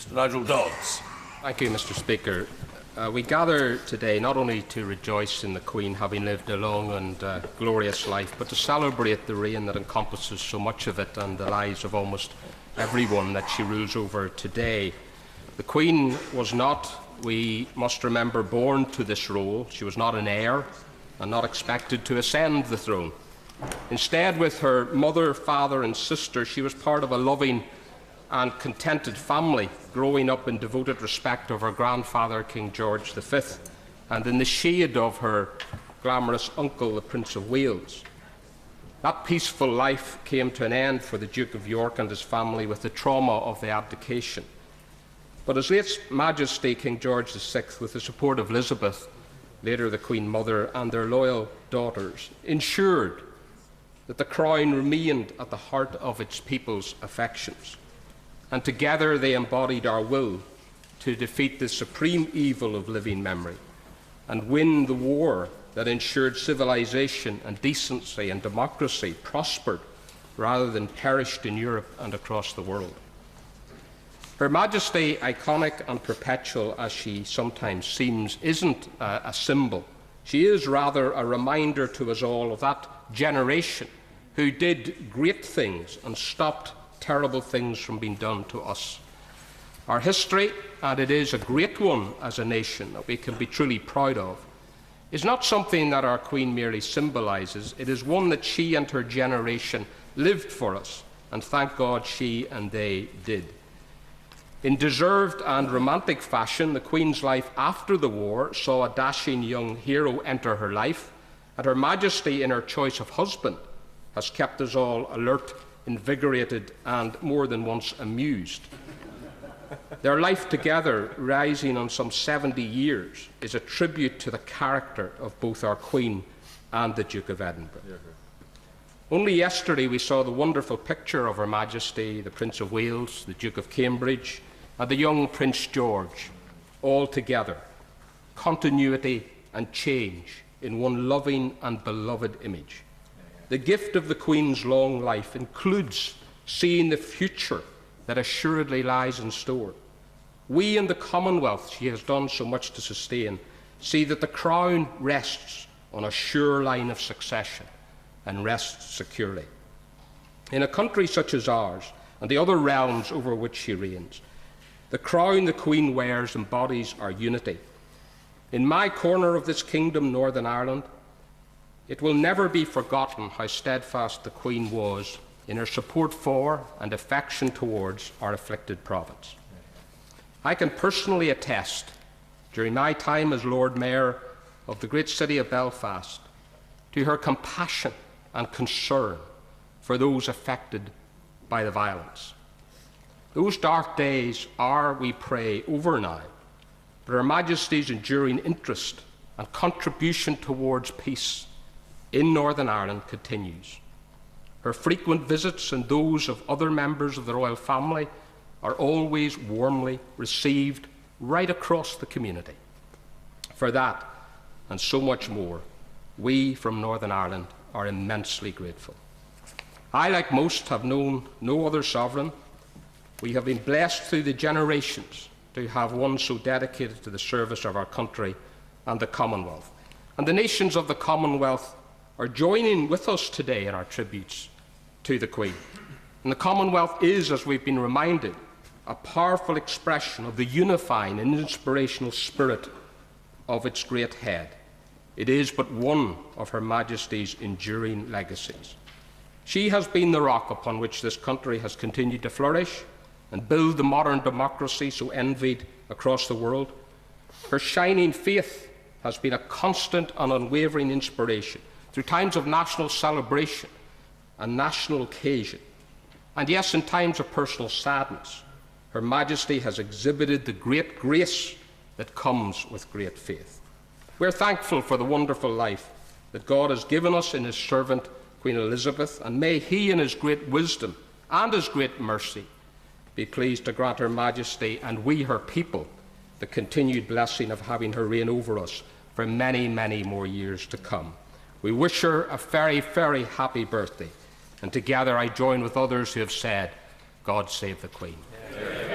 Mr. Nigel Dodds. Thank you, Mr. Speaker. We gather today not only to rejoice in the Queen having lived a long and glorious life, but to celebrate the reign that encompasses so much of it and the lives of almost everyone that she rules over today. The Queen was not, we must remember, born to this role. She was not an heir and not expected to ascend the throne. Instead, with her mother, father and sister, she was part of a loving and contented family, growing up in devoted respect of her grandfather, King George V, and in the shade of her glamorous uncle, the Prince of Wales. That peaceful life came to an end for the Duke of York and his family with the trauma of the abdication. But His late Majesty King George VI, with the support of Elizabeth, later the Queen Mother, and their loyal daughters, ensured that the crown remained at the heart of its people's affections. And together they embodied our will to defeat the supreme evil of living memory and win the war that ensured civilization and decency and democracy prospered rather than perished in Europe and across the world. Her Majesty, iconic and perpetual as she sometimes seems, isn't a symbol. She is rather a reminder to us all of that generation who did great things and stopped terrible things from being done to us. Our history, and it is a great one as a nation that we can be truly proud of, is not something that our Queen merely symbolises. It is one that she and her generation lived for us, and thank God she and they did. In deserved and romantic fashion, the Queen's life after the war saw a dashing young hero enter her life, and Her Majesty, in her choice of husband, has kept us all alert, invigorated and more than once amused. Their life together, rising on some 70 years, is a tribute to the character of both our Queen and the Duke of Edinburgh. Only yesterday we saw the wonderful picture of Her Majesty, the Prince of Wales, the Duke of Cambridge and the young Prince George, all together, continuity and change in one loving and beloved image. The gift of the Queen's long life includes seeing the future that assuredly lies in store. We in the Commonwealth she has done so much to sustain see that the crown rests on a sure line of succession and rests securely. In a country such as ours and the other realms over which she reigns, the crown the Queen wears embodies our unity. In my corner of this kingdom, Northern Ireland, it will never be forgotten how steadfast the Queen was in her support for and affection towards our afflicted province. I can personally attest, during my time as Lord Mayor of the great city of Belfast, to her compassion and concern for those affected by the violence. Those dark days are, we pray, over now, but Her Majesty's enduring interest and contribution towards peace in Northern Ireland continues. Her frequent visits and those of other members of the royal family are always warmly received right across the community. For that, and so much more, we from Northern Ireland are immensely grateful. I, like most, have known no other sovereign. We have been blessed through the generations to have one so dedicated to the service of our country and the Commonwealth. And the nations of the Commonwealth are joining with us today in our tributes to the Queen. And the Commonwealth is, as we've been reminded, a powerful expression of the unifying and inspirational spirit of its great head. It is but one of Her Majesty's enduring legacies. She has been the rock upon which this country has continued to flourish and build the modern democracy so envied across the world. Her shining faith has been a constant and unwavering inspiration through times of national celebration and national occasion. And yes, in times of personal sadness, Her Majesty has exhibited the great grace that comes with great faith. We're thankful for the wonderful life that God has given us in His servant, Queen Elizabeth, and may He in His great wisdom and His great mercy be pleased to grant Her Majesty and we, her people, the continued blessing of having her reign over us for many, many more years to come. We wish her a very, very happy birthday, and together I join with others who have said, God save the Queen. Amen.